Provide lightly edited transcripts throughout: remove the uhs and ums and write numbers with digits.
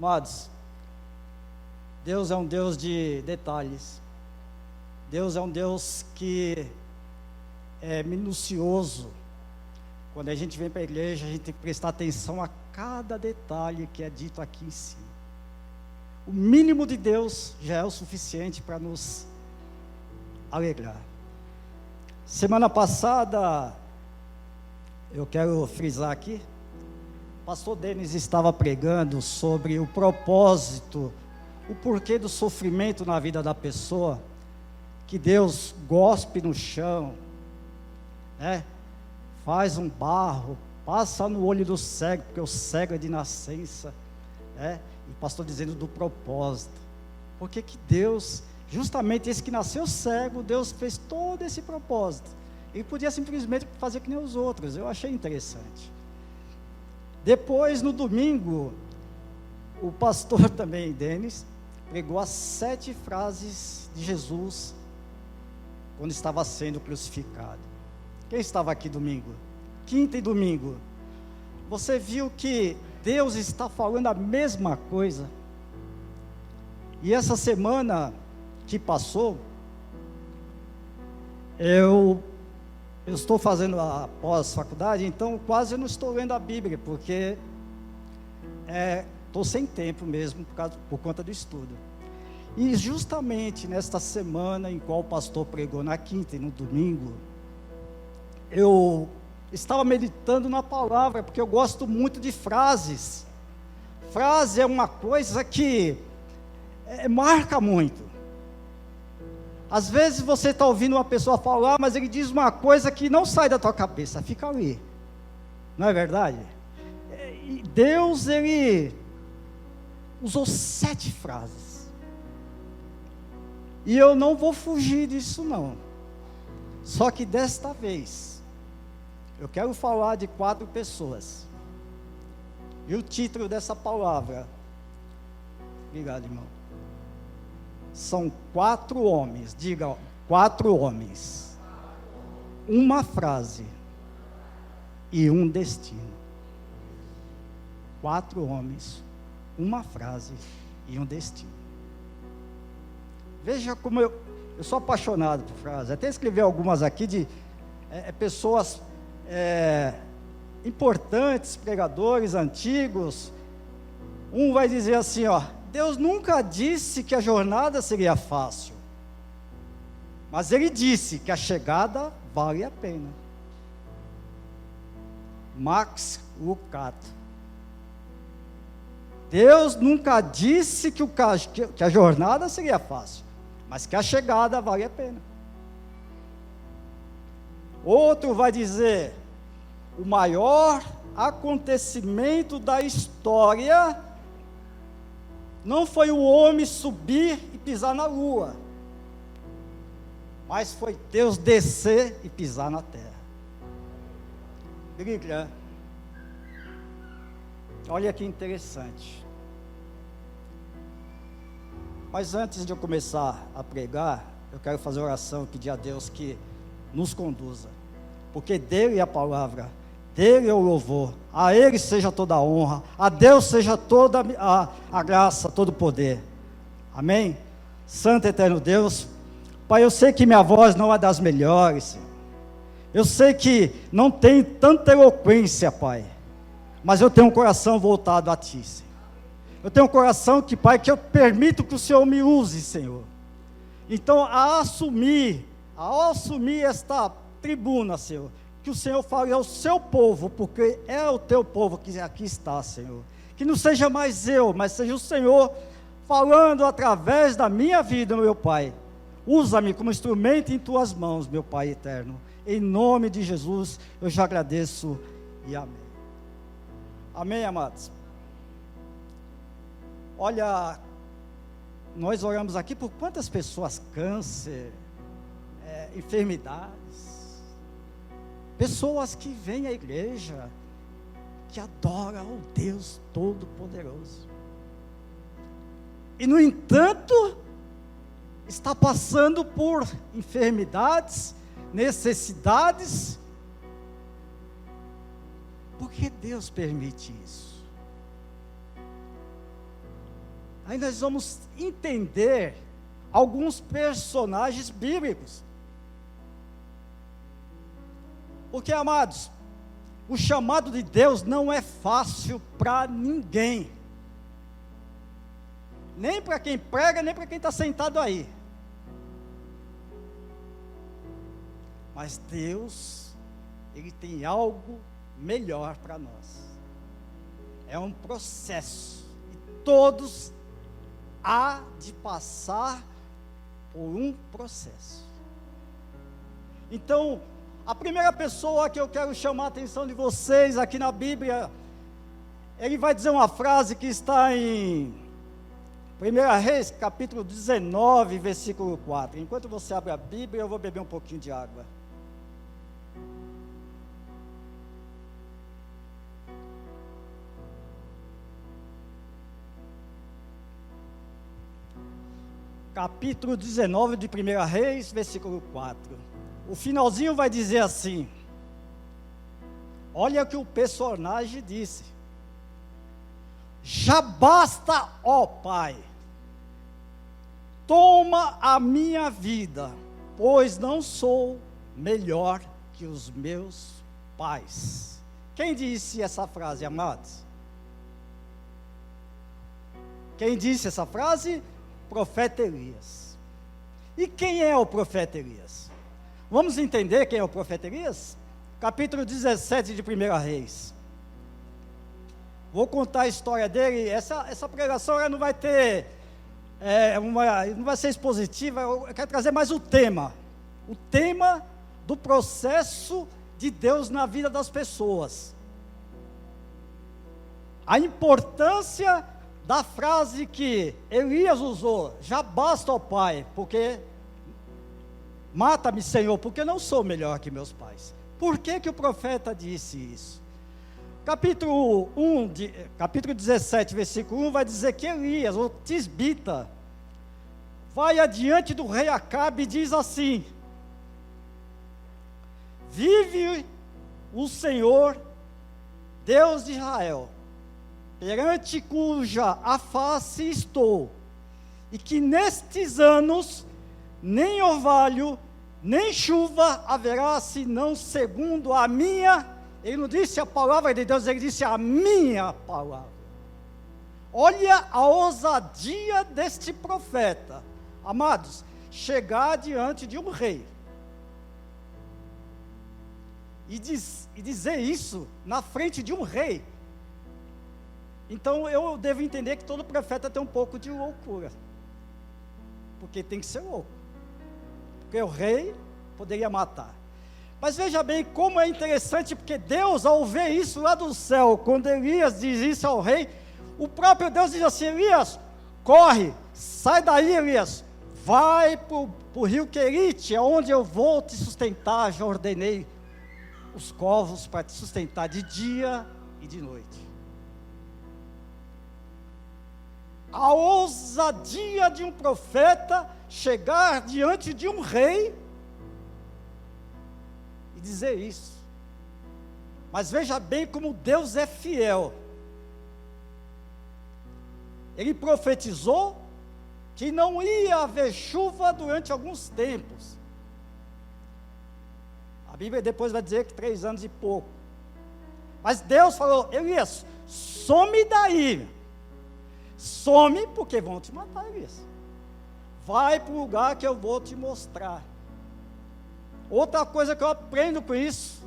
Amados, Deus é um Deus de detalhes. Deus é um Deus que é minucioso. Quando a gente vem para a igreja, a gente tem que prestar atenção a cada detalhe que é dito aqui em cima. O mínimo de Deus já é o suficiente para nos alegrar. Semana passada, eu quero frisar aqui, o pastor Denis estava pregando sobre o propósito, o porquê do sofrimento na vida da pessoa, que Deus gospe no chão, né? Faz um barro, passa no olho do cego, porque o cego é de nascença, né? E o pastor dizendo do propósito, porque que Deus, justamente esse que nasceu cego, Deus fez todo esse propósito. Ele podia simplesmente fazer que nem os outros. Eu achei interessante. Depois, no domingo, o pastor também, Denis, pregou as 7 frases de Jesus quando estava sendo crucificado. Quem estava aqui domingo? Quinta e domingo. Você viu que Deus está falando a mesma coisa. E essa semana que passou, eu estou fazendo a pós-faculdade, então quase eu não estou lendo a Bíblia, porque estou sem tempo mesmo, por conta do estudo. E justamente nesta semana em qual o pastor pregou na quinta e no domingo, eu estava meditando na palavra, porque eu gosto muito de frases. Frase é uma coisa que marca muito. Às vezes você está ouvindo uma pessoa falar, mas ele diz uma coisa que não sai da tua cabeça, fica ali. Não é verdade? E Deus, Ele usou 7 frases. E eu não vou fugir disso não. Só que desta vez, eu quero falar de 4 pessoas. E o título dessa palavra, obrigado, irmão, são 4 homens, diga, 4 homens, uma frase e um destino. 4 homens, uma frase e um destino. Veja como eu sou apaixonado por frases, até escrevi algumas aqui de pessoas importantes, pregadores antigos. Um vai dizer assim, ó: Deus nunca disse que a jornada seria fácil, mas Ele disse que a chegada vale a pena. Max Lucado. Deus nunca disse que a jornada seria fácil, mas que a chegada vale a pena. Outro vai dizer: o maior acontecimento da história não foi o homem subir e pisar na lua, mas foi Deus descer e pisar na terra. Bíblia. Olha que interessante. Mas antes de eu começar a pregar, eu quero fazer oração, pedir a Deus que nos conduza, porque dele é a palavra, dele é o louvor, a Ele seja toda a honra, a Deus seja toda a graça, todo o poder. Amém? Santo e eterno Deus, Pai, eu sei que minha voz não é das melhores, Senhor. Eu sei que não tem tanta eloquência, Pai, mas eu tenho um coração voltado a Ti, Senhor. Eu tenho um coração que, Pai, que eu permito que o Senhor me use, Senhor. Então, ao assumir esta tribuna, Senhor, que o Senhor fale ao seu povo, porque é o teu povo que aqui está, Senhor. Que não seja mais eu, mas seja o Senhor falando através da minha vida, meu Pai. Usa-me como instrumento em tuas mãos, meu Pai eterno. Em nome de Jesus, eu já agradeço e amém. Amém, amados? Olha, nós oramos aqui por quantas pessoas? Câncer, enfermidades, pessoas que vêm à igreja, que adoram o Deus Todo-Poderoso, e no entanto, está passando por enfermidades, necessidades. Por que Deus permite isso? Aí nós vamos entender alguns personagens bíblicos. Porque, amados, o chamado de Deus não é fácil para ninguém. Nem para quem prega, nem para quem está sentado aí. Mas Deus, Ele tem algo melhor para nós. É um processo. E todos há de passar por um processo. Então, a primeira pessoa que eu quero chamar a atenção de vocês aqui na Bíblia, ele vai dizer uma frase que está em 1 Reis, capítulo 19, versículo 4. Enquanto você abre a Bíblia, eu vou beber um pouquinho de água. Capítulo 19 de 1 Reis, versículo 4. O finalzinho vai dizer assim: olha o que o personagem disse: já basta, ó Pai, toma a minha vida, pois não sou melhor que os meus pais. Quem disse essa frase, amados? Quem disse essa frase? Profeta Elias. E quem é o profeta Elias? Vamos entender quem é o profeta Elias? Capítulo 17 de 1 Reis. Vou contar a história dele. Essa pregação ela não vai ter, não vai ser expositiva. Eu quero trazer mais o tema do processo de Deus na vida das pessoas. A importância da frase que Elias usou: já basta, ó Pai, porque mata-me, Senhor, porque não sou melhor que meus pais. Por que que o profeta disse isso? Capítulo 17, versículo 1, vai dizer que Elias, o tisbita, vai adiante do rei Acabe e diz assim: vive o Senhor, Deus de Israel, perante cuja a face estou, e que nestes anos nem orvalho, nem chuva haverá, senão segundo a minha. Ele não disse a palavra de Deus, ele disse a minha palavra. Olha a ousadia deste profeta, amados, chegar diante de um rei e dizer isso na frente de um rei. Então eu devo entender que todo profeta tem um pouco de loucura, porque tem que ser louco, porque o rei poderia matar. Mas veja bem como é interessante, porque Deus, ao ver isso lá do céu, quando Elias diz isso ao rei, o próprio Deus diz assim: Elias, corre, sai daí, Elias, vai para o rio Querite, onde eu vou te sustentar. Já ordenei os corvos para te sustentar de dia e de noite. A ousadia de um profeta chegar diante de um rei e dizer isso. Mas veja bem como Deus é fiel. Ele profetizou que não ia haver chuva durante alguns tempos. A Bíblia depois vai dizer que 3 anos e pouco. Mas Deus falou: Elias, some daí. Some, porque vão te matar, Elias. Vai para o lugar que eu vou te mostrar. Outra coisa que eu aprendo com isso: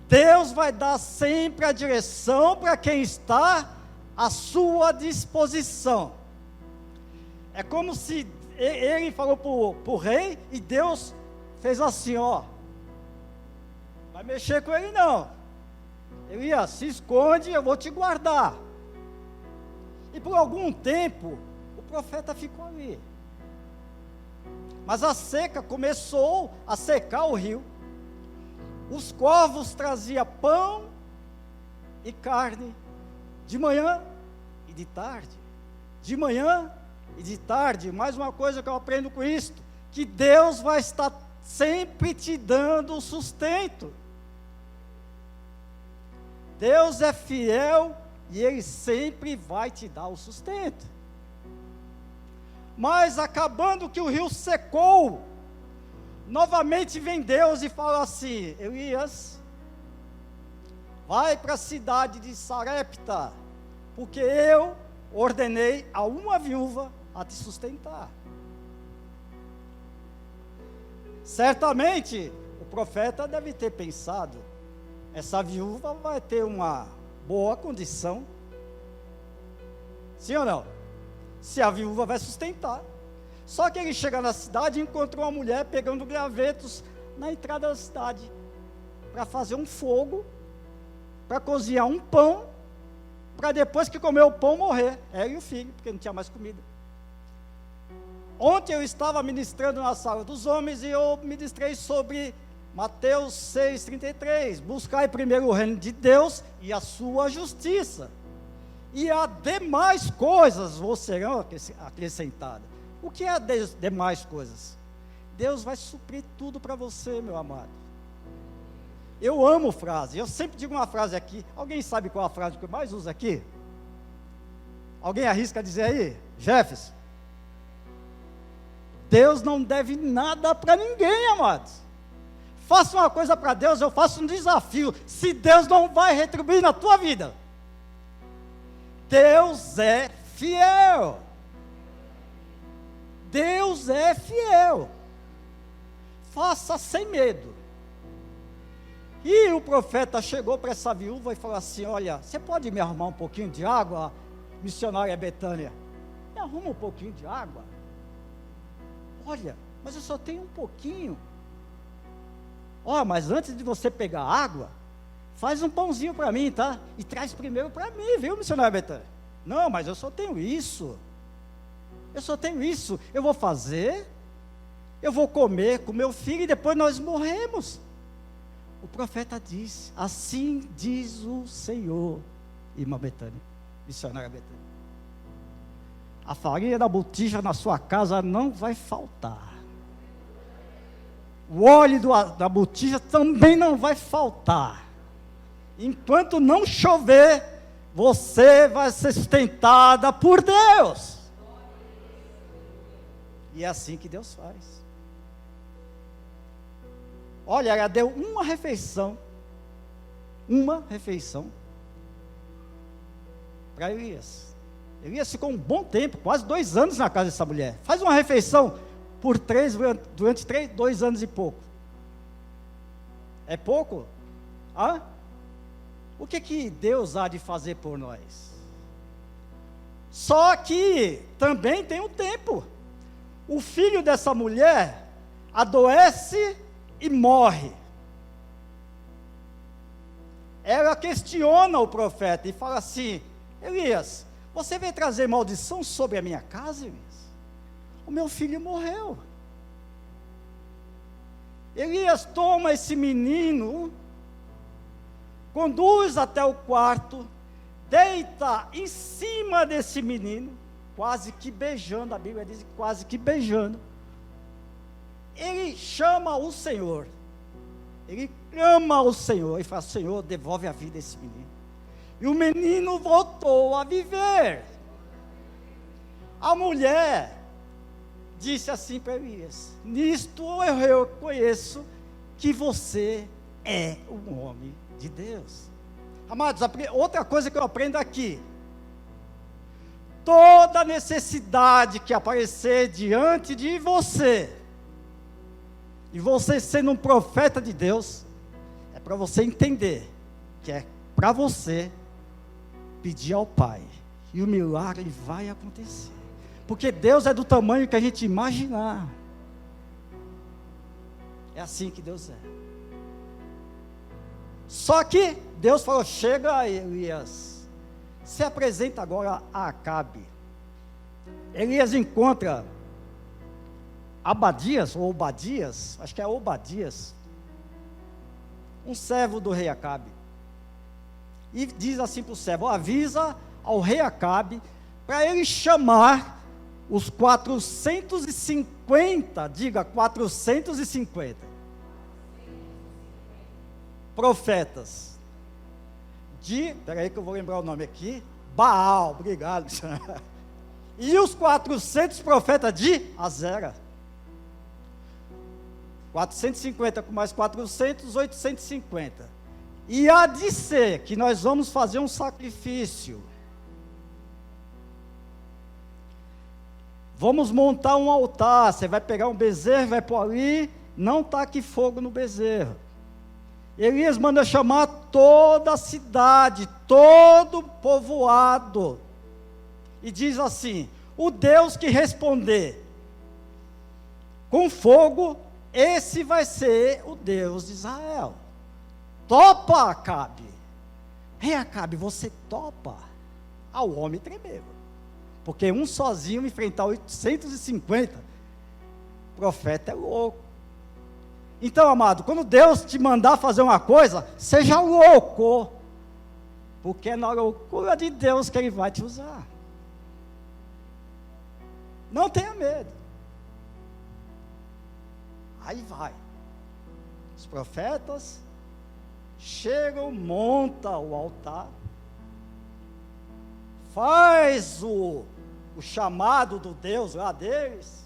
Deus vai dar sempre a direção para quem está à sua disposição. É como se ele falou para o rei e Deus fez assim: ó, vai mexer com ele não. Elias, se esconde, eu vou te guardar. E por algum tempo o profeta ficou ali. Mas a seca começou a secar o rio. Os corvos traziam pão e carne, de manhã e de tarde. De manhã e de tarde. Mais uma coisa que eu aprendo com isto: que Deus vai estar sempre te dando o sustento. Deus é fiel e Ele sempre vai te dar o sustento. Mas acabando que o rio secou, novamente vem Deus e fala assim: Elias, vai para a cidade de Sarepta, porque eu ordenei a uma viúva a te sustentar. Certamente, o profeta deve ter pensado, essa viúva vai ter uma boa condição. Sim ou não? Se a viúva vai sustentar. Só que ele chega na cidade e encontrou uma mulher pegando gravetos na entrada da cidade, para fazer um fogo, para cozinhar um pão, para depois que comer o pão morrer, ela e o filho, porque não tinha mais comida. Ontem eu estava ministrando na sala dos homens e eu ministrei sobre Mateus 6,33, buscai primeiro o reino de Deus e a sua justiça, e as demais coisas vos serão acrescentadas. O que é as demais coisas? Deus vai suprir tudo para você, meu amado. Eu amo frase, eu sempre digo uma frase aqui. Alguém sabe qual a frase que eu mais uso aqui? Alguém arrisca dizer aí? Jefferson? Deus não deve nada para ninguém, amados. Faça uma coisa para Deus, eu faço um desafio. Se Deus não vai retribuir na tua vida, Deus é fiel. Deus é fiel. Faça sem medo. E o profeta chegou para essa viúva e falou assim: olha, você pode me arrumar um pouquinho de água, missionária Betânia? Me arruma um pouquinho de água. Olha, mas eu só tenho um pouquinho. Ó, mas antes de você pegar água, faz um pãozinho para mim, tá? E traz primeiro para mim, viu, missionária Betânia? Não, mas eu só tenho isso. Eu só tenho isso. Eu vou fazer, eu vou comer com meu filho e depois nós morremos. O profeta disse: assim diz o Senhor, irmã Betânia, missionária Betânia, a farinha da botija na sua casa não vai faltar, o óleo da botija também não vai faltar, enquanto não chover, você vai ser sustentada por Deus. E é assim que Deus faz. Olha, ela deu uma refeição para Elias. Elias ficou um bom tempo, quase 2 anos na casa dessa mulher. Faz uma refeição durante 2 anos e pouco. É pouco? Hã? O que Deus há de fazer por nós? Só que também tem um tempo. O filho dessa mulher adoece e morre. Ela questiona o profeta e fala assim: Elias, você vem trazer maldição sobre a minha casa, Elias? O meu filho morreu. Elias toma esse menino, conduz até o quarto, deita em cima desse menino, quase que beijando, a Bíblia diz quase que beijando. Ele chama o Senhor, ele clama ao Senhor e fala: Senhor, devolve a vida a esse menino. E o menino voltou a viver. A mulher disse assim para Elias: nisto eu reconheço que você é um homem de Deus. Amados, outra coisa que eu aprendo aqui: toda necessidade que aparecer diante de você, e você sendo um profeta de Deus, é para você entender que é para você pedir ao Pai, e o milagre vai acontecer, porque Deus é do tamanho que a gente imaginar. É assim que Deus é. Só que Deus falou: chega, Elias, se apresenta agora a Acabe. Elias encontra Abadias, ou Obadias, acho que é Obadias, um servo do rei Acabe, e diz assim para o servo: avisa ao rei Acabe, para ele chamar os 450, diga 450, profetas, peraí que eu vou lembrar o nome aqui, Baal, obrigado, E os 400 profetas de Azera. 450 com mais 400, 850. E há de ser que nós vamos fazer um sacrifício. Vamos montar um altar. Você vai pegar um bezerro, vai pôr ali, não taque fogo no bezerro. Elias manda chamar toda a cidade, todo o povoado. E diz assim: o Deus que responder com fogo, esse vai ser o Deus de Israel. Topa, Acabe. Rei Acabe, você topa? O homem tremeu. Porque um sozinho enfrentar 850, profeta é louco. Então, amado, quando Deus te mandar fazer uma coisa, seja louco. Porque é na loucura de Deus que Ele vai te usar. Não tenha medo. Aí vai. Os profetas chegam, monta o altar, faz o chamado do Deus lá deles,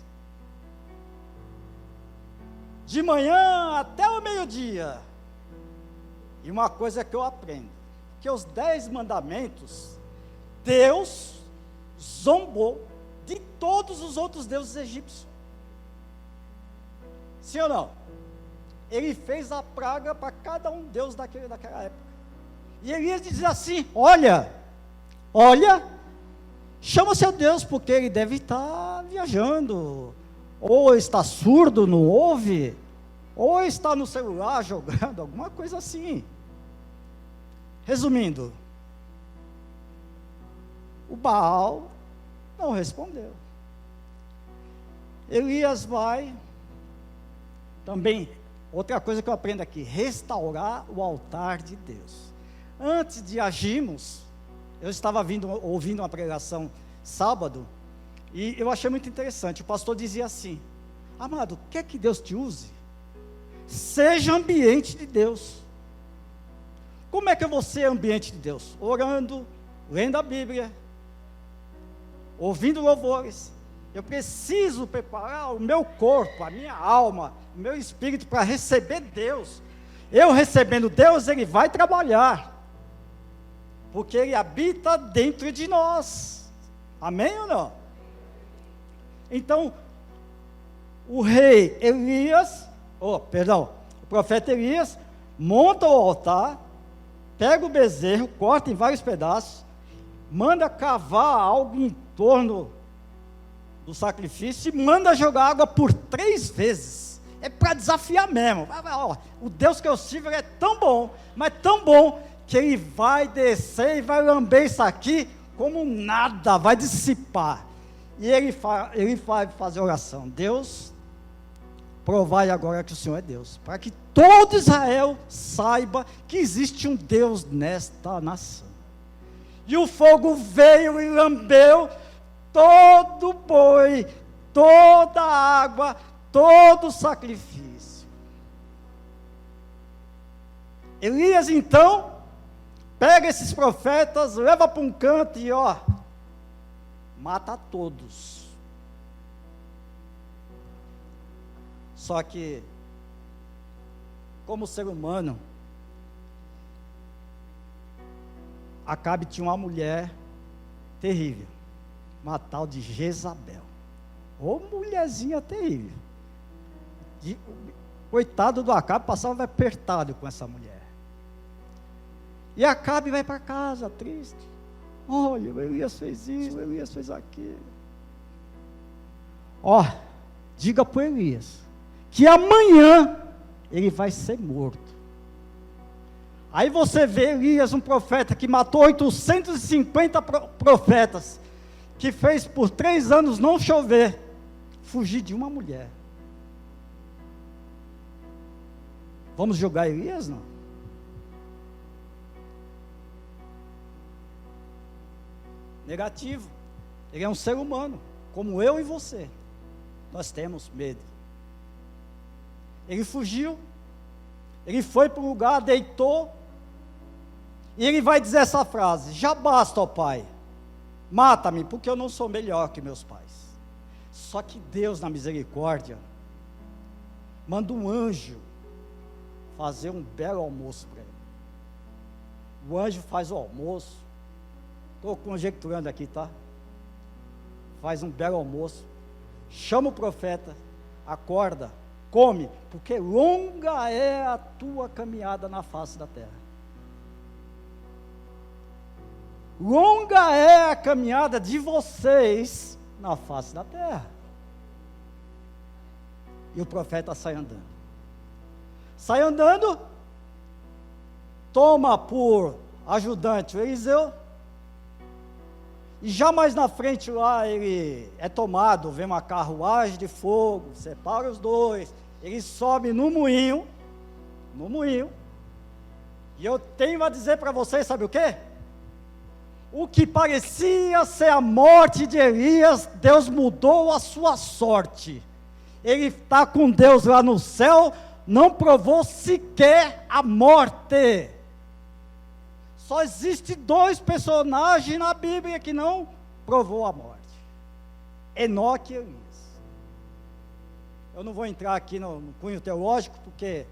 de manhã até o meio-dia. E uma coisa que eu aprendo, que os 10 mandamentos, Deus zombou de todos os outros deuses egípcios. Sim ou não? Ele fez a praga para cada um deus daquela época. E Elias dizia assim: olha, chama seu Deus, porque ele deve estar viajando, ou está surdo, não ouve, ou está no celular jogando, alguma coisa assim. Resumindo, o Baal não respondeu. Elias vai, também, outra coisa que eu aprendo aqui, restaurar o altar de Deus. Antes de agirmos, eu estava ouvindo uma pregação sábado, e eu achei muito interessante. O pastor dizia assim: amado, quer que Deus te use? Seja ambiente de Deus. Como é que eu vou ser ambiente de Deus? Orando, lendo a Bíblia, ouvindo louvores. Eu preciso preparar o meu corpo, a minha alma, o meu espírito para receber Deus. Eu recebendo Deus, Ele vai trabalhar, porque Ele habita dentro de nós. Amém ou não? Então, o profeta Elias monta o altar, pega o bezerro, corta em vários pedaços, manda cavar algo em torno do sacrifício e manda jogar água por 3 vezes. É para desafiar mesmo. O Deus que eu sirvo é tão bom, mas tão bom, que Ele vai descer e vai lamber isso aqui como nada, vai dissipar. E ele vai fazer oração: Deus, provai agora que o Senhor é Deus, para que todo Israel saiba que existe um Deus nesta nação. E o fogo veio e lambeu todo o boi, toda a água, todo o sacrifício. Elias então pega esses profetas, leva para um canto e mata todos. Só que, como ser humano, Acabe tinha uma mulher terrível, uma tal de Jezabel. Ô mulherzinha terrível. Coitado do Acabe, passava apertado com essa mulher. E Acabe vai para casa, triste. Olha, o Elias fez isso, o Elias fez aquilo. Diga para o Elias que amanhã ele vai ser morto. Aí você vê Elias, um profeta que matou 850 profetas, que fez por 3 anos não chover, fugir de uma mulher. Vamos julgar Elias, não? Negativo. Ele é um ser humano, como eu e você. Nós temos medo. Ele fugiu, ele foi para o lugar, deitou, e ele vai dizer essa frase: já basta, ó Pai, mata-me, porque eu não sou melhor que meus pais. Só que Deus, na misericórdia, manda um anjo fazer um belo almoço para ele. O anjo faz o almoço, estou conjecturando aqui, tá? Faz um belo almoço, chama o profeta, acorda, come, porque longa é a tua caminhada na face da terra. Longa é a caminhada de vocês na face da terra. E o profeta sai andando. Sai andando, toma por ajudante o Eliseu, e já mais na frente lá ele é tomado, vem uma carruagem de fogo, separa os dois, ele sobe no moinho, e eu tenho a dizer para vocês, sabe o quê? O que parecia ser a morte de Elias, Deus mudou a sua sorte. Ele está com Deus lá no céu, não provou sequer a morte. Só existe 2 personagens na Bíblia que não provou a morte: Enoque e Elias. Eu não vou entrar aqui no cunho teológico, porque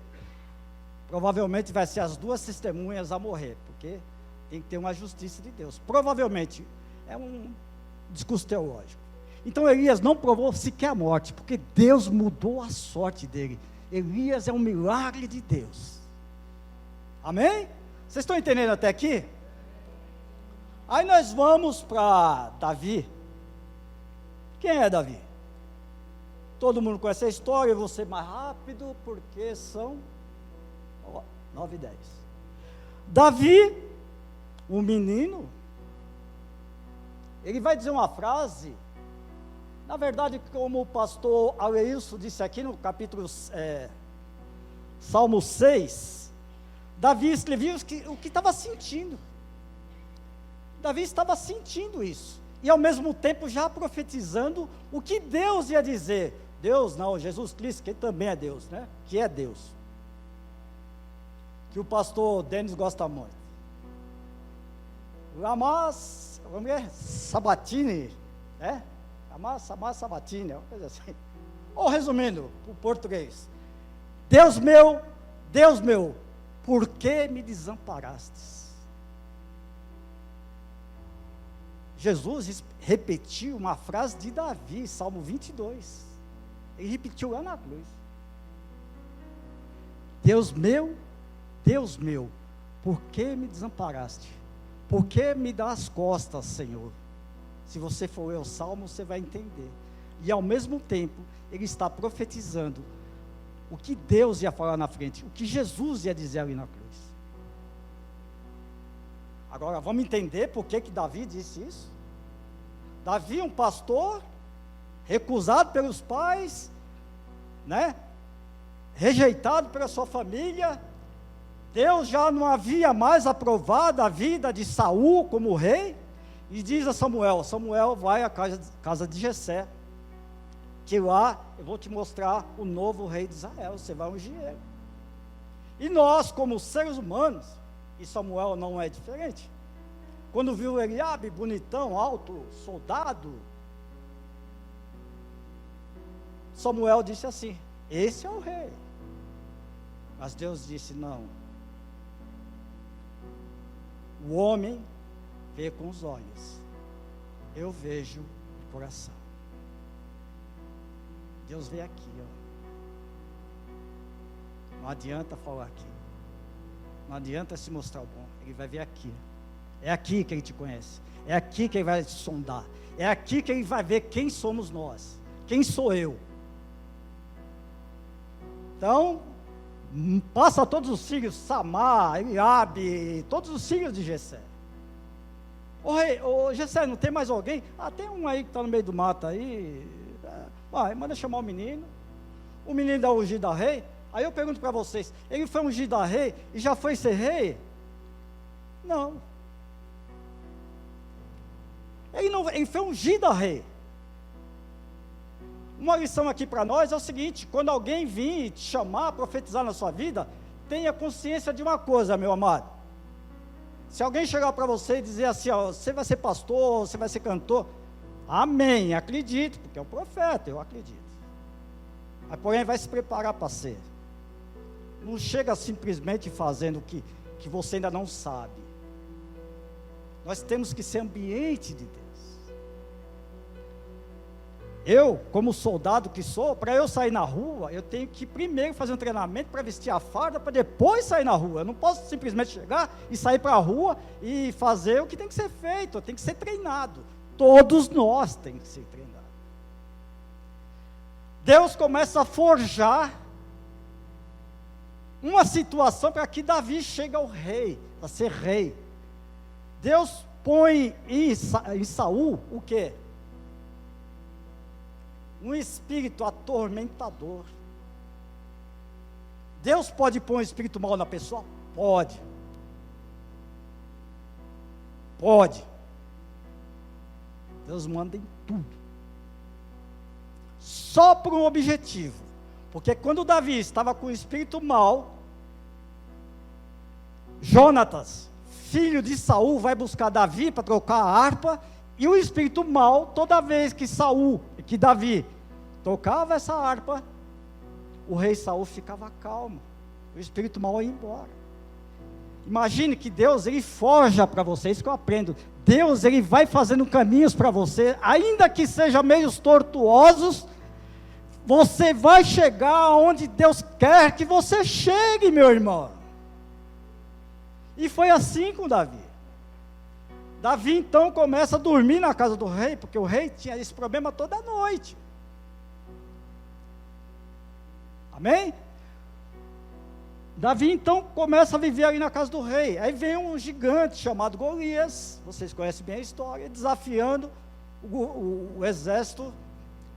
provavelmente vai ser as 2 testemunhas a morrer, porque tem que ter uma justiça de Deus. Provavelmente é um discurso teológico. Então Elias não provou sequer a morte, porque Deus mudou a sorte dele. Elias é um milagre de Deus. Amém? Vocês estão entendendo até aqui? Aí nós vamos para Davi. Quem é Davi? Todo mundo conhece a história, eu vou ser mais rápido, porque são 9:10. Davi, um menino, ele vai dizer uma frase, na verdade, como o pastor Aleilson disse aqui no capítulo Salmo 6, Davi escrevia o que estava sentindo. Davi estava sentindo isso, e ao mesmo tempo já profetizando o que Deus ia dizer. Deus não, Jesus Cristo, que também é Deus, né? Que é Deus, que o pastor Denis gosta muito. Lamas, vamos ver, Sabatini, né? Lamas Sabatini, uma coisa assim. Ou resumindo, o português: Deus meu, por que me desamparastes? Jesus repetiu uma frase de Davi, Salmo 22. Ele repetiu lá na cruz: Deus meu, por que me desamparaste? Por que me dá as costas, Senhor? Se você for ler o Salmo, você vai entender. E ao mesmo tempo, ele está profetizando o que Deus ia falar na frente, o que Jesus ia dizer ali na cruz. Agora, vamos entender por que Davi disse isso? Davi, um pastor, recusado pelos pais, né? Rejeitado pela sua família. Deus já não havia mais aprovado a vida de Saul como rei, e diz a Samuel: Samuel, vai à casa de Jessé, que lá eu vou te mostrar o novo rei de Israel, você vai ungir ele. E nós, como seres humanos, e Samuel não é diferente, quando viu Eliabe, bonitão, alto, soldado, Samuel disse assim: esse é o rei. Mas Deus disse: não, o homem vê com os olhos, eu vejo o coração. Deus vê aqui, ó. Não adianta falar aqui, não adianta se mostrar o bom, ele vai ver aqui. É aqui que ele te conhece, é aqui que ele vai te sondar, é aqui que ele vai ver quem somos nós, quem sou eu. Então, passa todos os filhos, Samar, Eliabe, todos os filhos de Jessé. Ô Jessé, não tem mais alguém? Ah, tem um aí que está no meio do mato aí. Vai, manda chamar o menino dá ungido a rei. Aí eu pergunto para vocês: ele foi ungido a rei e já foi ser rei? Não. Ele foi ungido a rei. Uma lição aqui para nós é o seguinte: quando alguém vir te chamar, profetizar na sua vida, tenha consciência de uma coisa, meu amado: Se alguém chegar para você e dizer assim, ó, você vai ser pastor, você vai ser cantor, amém, acredito, porque é um profeta, eu acredito. Mas porém vai se preparar para ser. Não chega simplesmente fazendo o que você ainda não sabe. Nós temos que ser ambiente de Deus. Eu, como soldado que sou, para eu sair na rua, eu tenho que primeiro fazer um treinamento para vestir a farda, para depois sair na rua. Eu não posso simplesmente chegar e sair para a rua e fazer o que tem que ser feito, eu tenho que ser treinado. Todos nós temos que ser treinados. Deus começa a forjar uma situação para que Davi chegue ao rei, a ser rei. Deus põe em Saul o quê? Um espírito atormentador. Deus pode pôr um espírito mau na pessoa? Pode. Pode. Deus manda em tudo. Só por um objetivo. Porque quando Davi estava com o espírito mau, Jonatas, filho de Saul, vai buscar Davi para trocar a harpa, e o espírito mau, toda vez que Davi tocava essa harpa, o rei Saul ficava calmo, o espírito mau ia embora. Imagine que Deus, ele forja para você, isso que eu aprendo. Deus, ele vai fazendo caminhos para você, ainda que sejam meios tortuosos, você vai chegar onde Deus quer que você chegue, meu irmão. E foi assim com Davi. Davi então começa a dormir na casa do rei, porque o rei tinha esse problema toda noite. Amém? Davi então começa a viver ali na casa do rei. Aí vem um gigante chamado Golias, vocês conhecem bem a história, desafiando o exército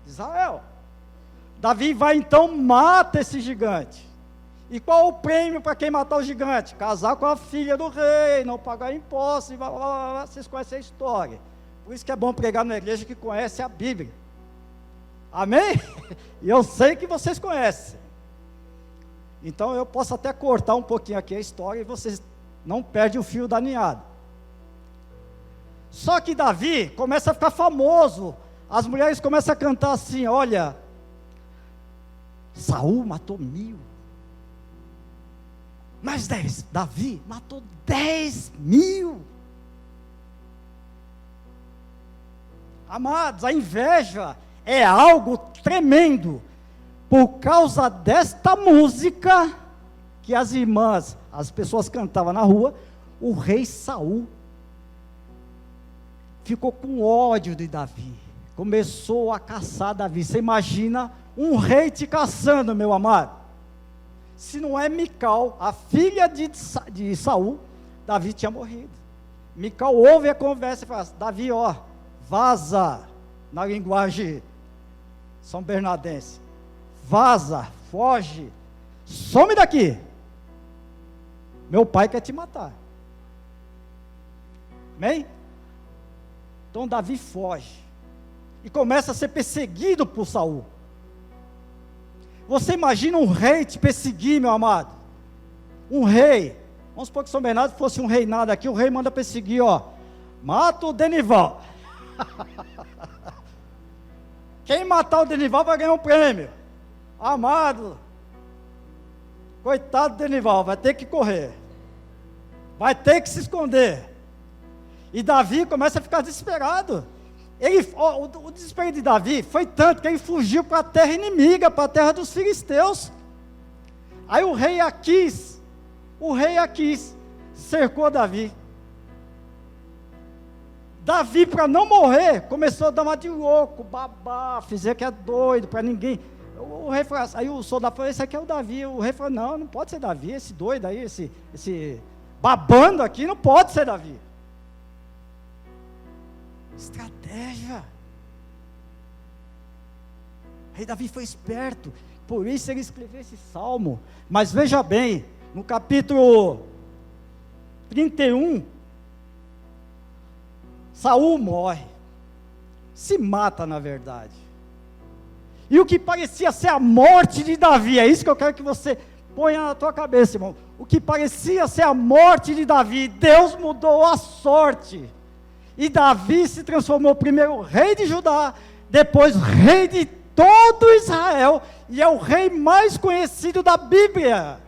de Israel. Davi vai então, mata esse gigante. E qual o prêmio para quem matar o gigante? Casar com a filha do rei, não pagar impostos, e blá, blá, blá, blá. Vocês conhecem a história. Por isso que é bom pregar na igreja que conhece a Bíblia. Amém? E eu sei que vocês conhecem. Então eu posso até cortar um pouquinho aqui a história e vocês não perdem o fio da ninhada. Só que Davi começa a ficar famoso. As mulheres começam a cantar assim, olha, Saul matou 1000. Mais 10, Davi matou 10.000. Amados, a inveja é algo tremendo. Por causa desta música que as irmãs, as pessoas cantavam na rua, o rei Saul ficou com ódio de Davi. Começou a caçar Davi. Você imagina um rei te caçando, meu amado? Se não é Mical, a filha de Saul, Davi tinha morrido. Mical ouve a conversa e fala, Davi, ó, vaza, na linguagem são bernardense, vaza, foge, some daqui, meu pai quer te matar. Amém? Então Davi foge, e começa a ser perseguido por Saul. Você imagina um rei te perseguir, meu amado? Um rei, vamos supor que São Bernardo fosse um reinado aqui, o rei manda perseguir, ó, mata o Denival. Quem matar o Denival vai ganhar um prêmio. Amado, coitado do Denival, vai ter que correr, vai ter que se esconder. E Davi começa a ficar desesperado. O desespero de Davi foi tanto que ele fugiu para a terra inimiga, para a terra dos filisteus. Aí o rei Aquis cercou Davi. Davi, para não morrer, começou a dar uma de louco, babá, fizer que é doido, para ninguém. O rei falou, aí o soldado falou, esse aqui é o Davi. O rei falou, não pode ser Davi, esse doido aí, esse babando aqui, não pode ser Davi. Estratégia. O rei Davi foi esperto, por isso ele escreveu esse salmo. Mas veja bem, no capítulo 31, Saul morre, se mata na verdade. E o que parecia ser a morte de Davi, é isso que eu quero que você Põe na tua cabeça, irmão. O que parecia ser a morte de Davi, Deus mudou a sorte. E Davi se transformou primeiro rei de Judá, depois rei de todo Israel, e é o rei mais conhecido da Bíblia.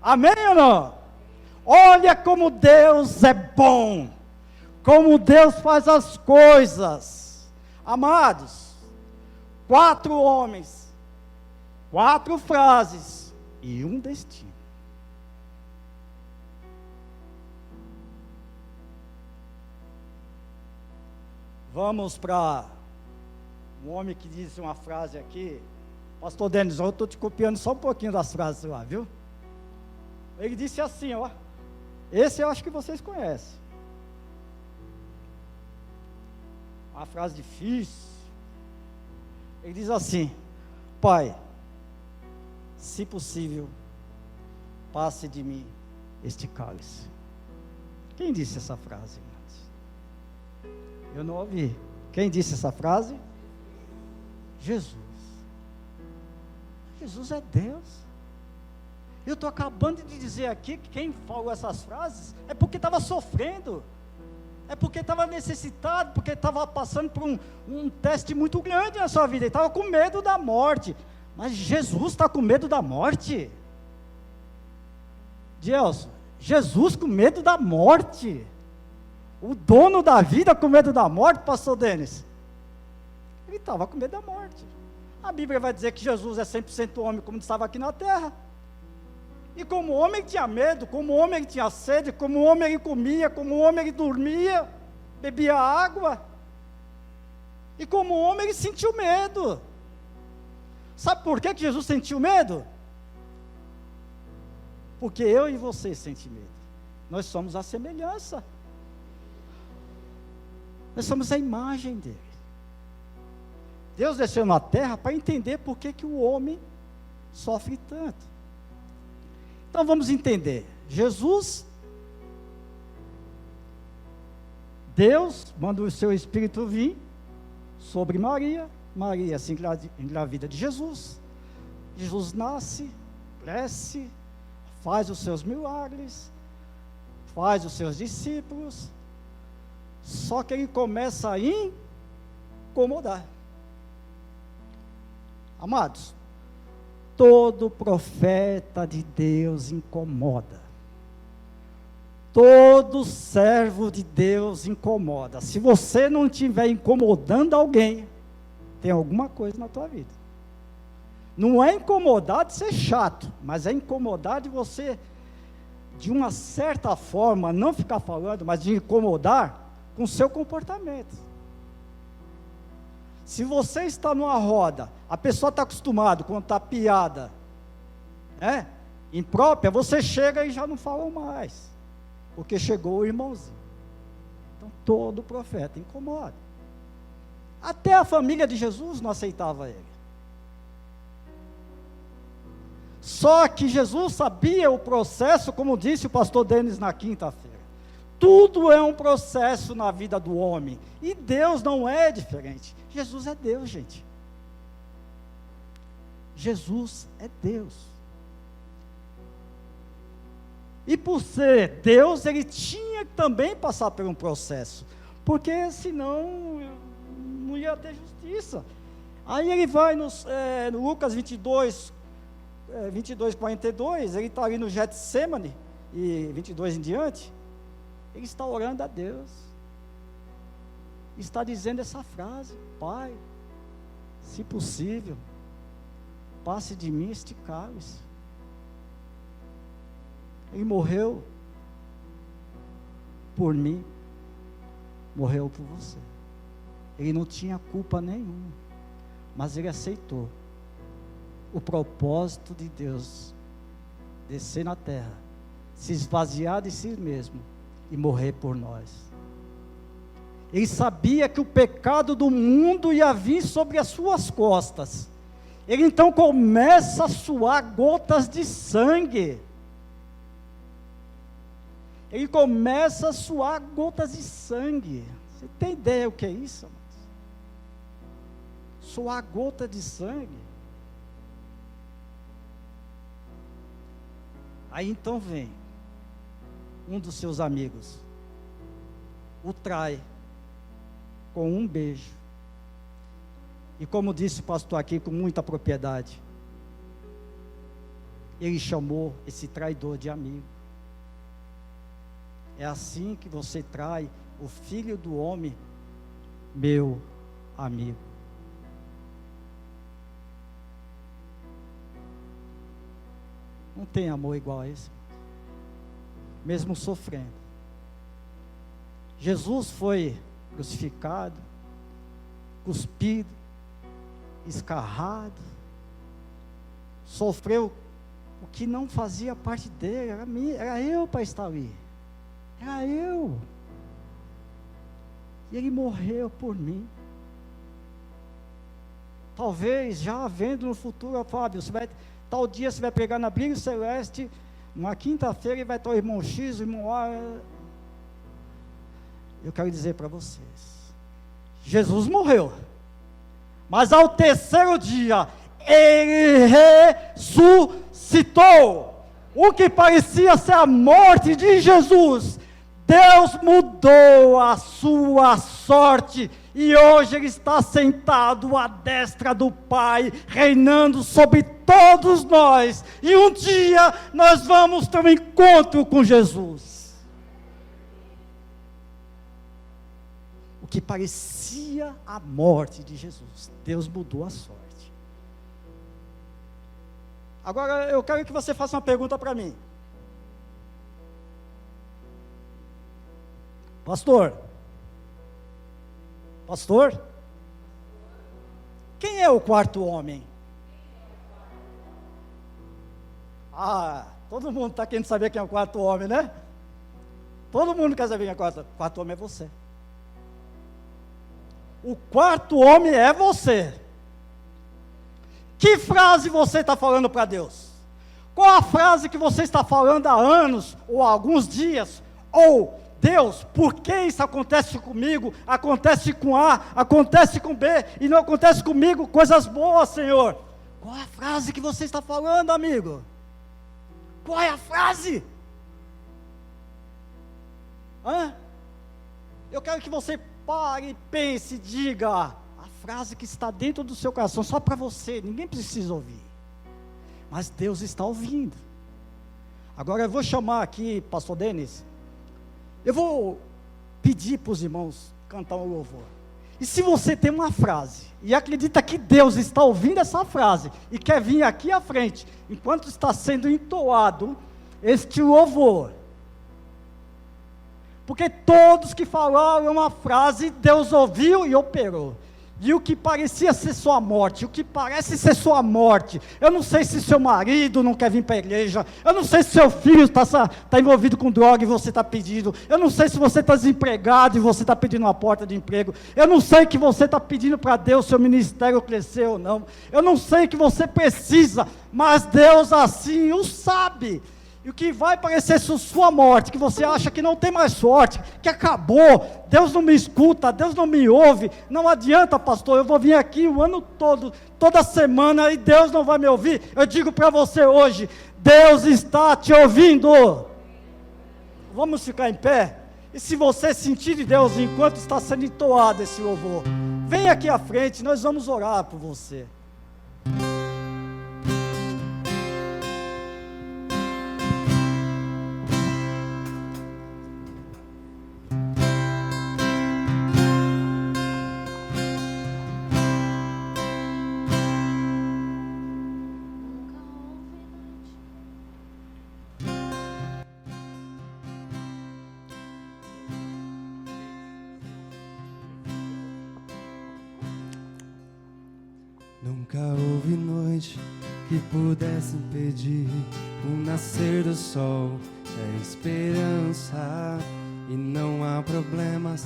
Amém ou não? Olha como Deus é bom, como Deus faz as coisas. Amados, 4 homens, 4 frases e um destino. Vamos para um homem que disse uma frase aqui. Pastor Denis, eu estou te copiando só um pouquinho das frases lá, viu? Ele disse assim, ó. Esse eu acho que vocês conhecem. Uma frase difícil. Ele diz assim: Pai, se possível, passe de mim este cálice. Quem disse essa frase, irmãos? Eu não ouvi. Quem disse essa frase? Jesus. Jesus é Deus. Eu estou acabando de dizer aqui que quem falou essas frases é porque estava sofrendo, é porque estava necessitado, porque estava passando por um teste muito grande na sua vida, ele estava com medo da morte. Mas Jesus está com medo da morte? Gelson, Jesus com medo da morte? O dono da vida com medo da morte, pastor Denis? Ele estava com medo da morte. A Bíblia vai dizer que Jesus é 100% homem, como estava aqui na terra. E como homem ele tinha medo, como homem ele tinha sede, como homem ele comia, como homem ele dormia, bebia água. E como homem ele sentiu medo. Sabe por que Jesus sentiu medo? Porque eu e você sentem medo. Nós somos a semelhança. Nós somos a imagem dele. Deus desceu na terra para entender por que o homem sofre tanto. Então vamos entender. Jesus, Deus manda o seu Espírito vir sobre Maria. Maria se engravida de Jesus. Jesus nasce, cresce, faz os seus milagres, faz os seus discípulos. Só que ele começa a incomodar. Amados, todo profeta de Deus incomoda. Todo servo de Deus incomoda. Se você não estiver incomodando alguém, tem alguma coisa na tua vida. Não é incomodar de ser chato, mas é incomodar de você, de uma certa forma, não ficar falando, mas de incomodar com o seu comportamento. Se você está numa roda, a pessoa está acostumada, quando está piada, imprópria, você chega e já não fala mais, porque chegou o irmãozinho. Então todo profeta incomoda. Até a família de Jesus não aceitava ele. Só que Jesus sabia o processo, como disse o pastor Denis na quinta-feira. Tudo é um processo na vida do homem, e Deus não é diferente. Jesus é Deus, gente. Jesus é Deus. E por ser Deus, ele tinha que também passar por um processo, porque senão não ia ter justiça. Aí ele vai no Lucas 22, 42, ele está ali no Getsemane, e 22 em diante, ele está orando a Deus, está dizendo essa frase: Pai, se possível, passe de mim este cálice. Ele morreu por mim, morreu por você. Ele não tinha culpa nenhuma, mas ele aceitou o propósito de Deus descer na terra, se esvaziar de si mesmo e morrer por nós. Ele sabia que o pecado do mundo ia vir sobre as suas costas. Ele então começa a suar gotas de sangue. Ele começa a suar gotas de sangue. Você tem ideia o que é isso, amados? Suar gota de sangue. Aí então vem um dos seus amigos, o trai com um beijo. E como disse o pastor aqui com muita propriedade, ele chamou esse traidor de amigo. É assim que você trai o Filho do homem, meu amigo. Não tem amor igual a esse, mesmo sofrendo. Jesus foi crucificado, cuspido, escarrado, sofreu o que não fazia parte dele, era eu para estar ali, era eu. E ele morreu por mim. Talvez já vendo no futuro, Fábio, tal dia você vai pregar na Brilho Celeste, uma quinta-feira, e vai estar o irmão X, o irmão A. Eu quero dizer para vocês, Jesus morreu, mas ao terceiro dia, ele ressuscitou. O que parecia ser a morte de Jesus, Deus mudou a sua sorte, e hoje Ele está sentado à destra do Pai, reinando sobre todos nós, e um dia nós vamos ter um encontro com Jesus. O que parecia a morte de Jesus, Deus mudou a sorte. Agora eu quero que você faça uma pergunta para mim. Pastor, quem é o quarto homem? Todo mundo está querendo saber quem é o quarto homem, né? Todo mundo quer saber quem é o quarto homem. É você. O quarto homem é você. Que frase você está falando para Deus? Qual a frase que você está falando há anos, ou há alguns dias, ou Deus, por que isso acontece comigo, acontece com A, acontece com B, e não acontece comigo coisas boas, Senhor? Qual é a frase que você está falando, amigo? Qual é a frase? Eu quero que você pare, pense e diga a frase que está dentro do seu coração, só para você, ninguém precisa ouvir, mas Deus está ouvindo. Agora eu vou chamar aqui, pastor Denis, eu vou pedir para os irmãos cantar um louvor, e se você tem uma frase, e acredita que Deus está ouvindo essa frase, e quer vir aqui à frente, enquanto está sendo entoado este louvor, porque todos que falaram uma frase, Deus ouviu e operou. E o que parecia ser sua morte, o que parece ser sua morte, eu não sei se seu marido não quer vir para a igreja, eu não sei se seu filho está envolvido com droga e você está pedindo, eu não sei se você está desempregado e você está pedindo uma porta de emprego, eu não sei que você está pedindo para Deus seu ministério crescer ou não, eu não sei que você precisa, mas Deus assim o sabe. E o que vai parecer sua morte, que você acha que não tem mais sorte, que acabou, Deus não me escuta, Deus não me ouve, não adianta, pastor, eu vou vir aqui o ano todo, toda semana, e Deus não vai me ouvir. Eu digo para você hoje, Deus está te ouvindo. Vamos ficar em pé? E se você sentir de Deus enquanto está sendo entoado esse louvor, vem aqui à frente, nós vamos orar por você. Nunca houve noite que pudesse impedir o nascer do sol, é esperança, e não há problemas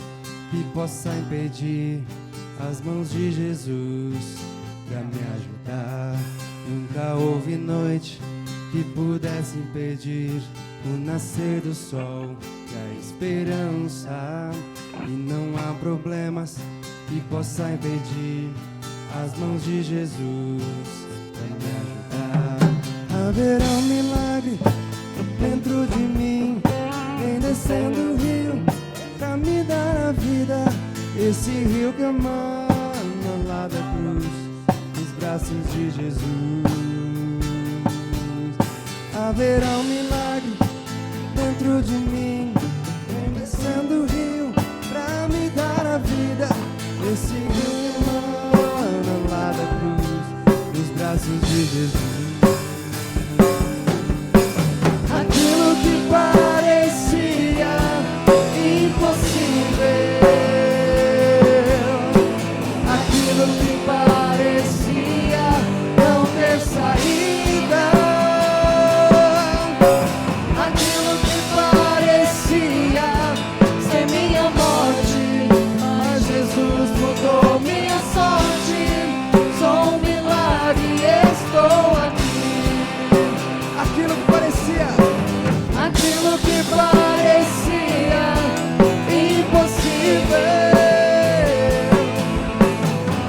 que possa impedir as mãos de Jesus pra me ajudar. Nunca houve noite que pudesse impedir o nascer do sol, é esperança, e não há problemas que possa impedir as mãos de Jesus para me ajudar. Haverá um milagre dentro de mim. Vem descendo o rio pra me dar a vida. Esse rio que emana lá da cruz, nos braços de Jesus. Haverá um milagre dentro de mim. Vem descendo o rio pra me dar a vida. Esse rio que emana lá da cruz, nos braços de Jesus. Aquilo que parecia impossível, aquilo que parecia não ter saída, aquilo que parecia ser minha morte, mas Jesus mudou minha sorte. Sou um milagre e estou aqui. Aquilo que parecia impossível,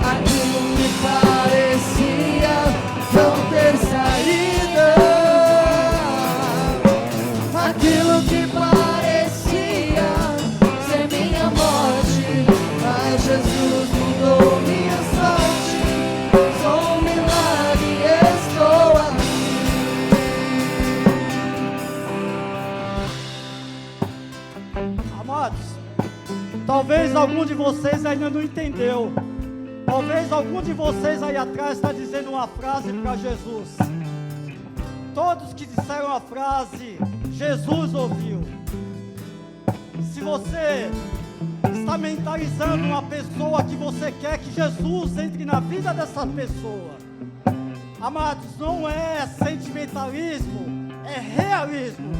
aquilo que parecia não ter saída, aquilo que parecia ser minha morte, mas Jesus mudou minha sorte. Sou um milagre e estou aqui. Amados, talvez algum de vocês ainda não entendeu. Talvez algum de vocês aí atrás está dizendo uma frase para Jesus. Todos que disseram a frase, Jesus ouviu. Se você está mentalizando uma pessoa que você quer que Jesus entre na vida dessa pessoa, amados, não é sentimentalismo, é realismo.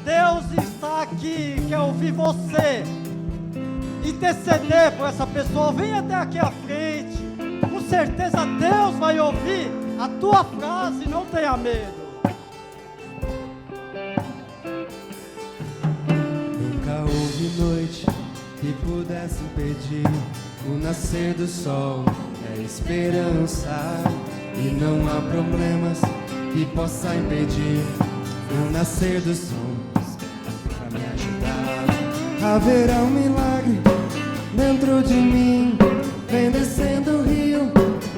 Deus está aqui, quer ouvir você, interceder por essa pessoa. Vem até aqui à frente, com certeza Deus vai ouvir a tua frase, não tenha medo. Nunca houve noite que pudesse impedir o nascer do sol. É esperança e não há problemas que possa impedir o nascer do sol. Pra me ajudar, haverá um milagre dentro de mim. Vem descendo o rio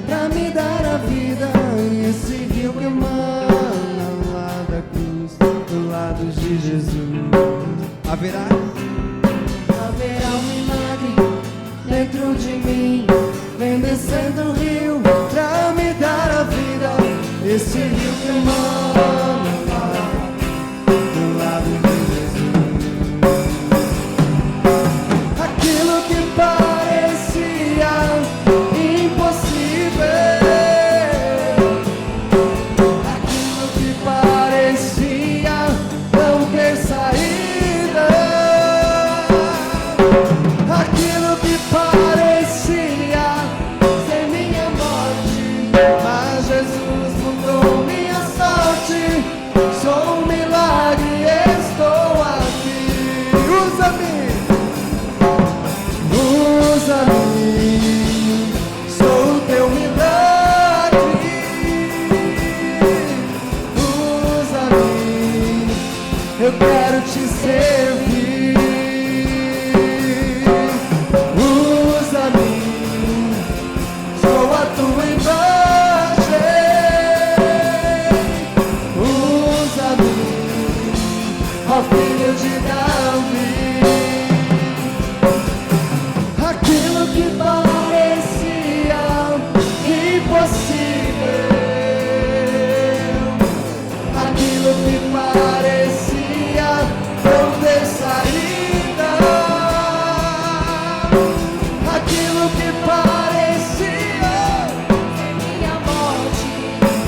pra me dar a vida. E esse rio que emana lá da cruz, do lado de Jesus. Haverá um milagre dentro de mim. Vem descendo o rio pra me dar a vida. Esse rio que emana lá do lado de Jesus. Aquilo que parecia impossível, aquilo que parecia não ter saída, aquilo que parecia ser minha morte, mas Jesus mudou minha sorte. Sou um milagre e estou aqui. Usa-me, sou o teu milagre. Usa-me, eu quero te servir. Usa-me, sou a tua imagem. Usa-me, ó filho de Davi. Aquilo que parecia impossível, aquilo que parecia não ter saída, aquilo que parecia ser minha morte,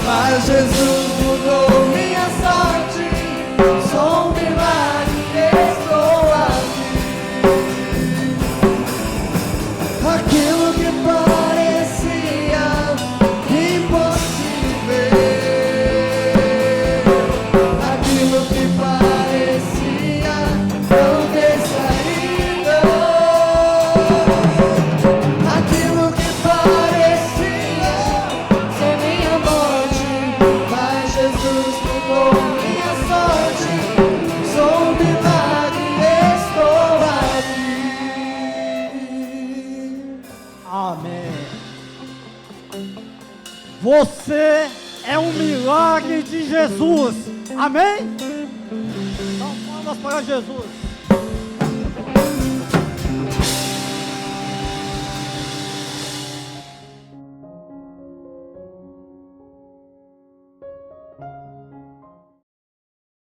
mas Jesus mudou minha sorte. Sou um milagre, estou aqui. Amém. Você é um milagre de Jesus. Amém? Então, palmas para Jesus.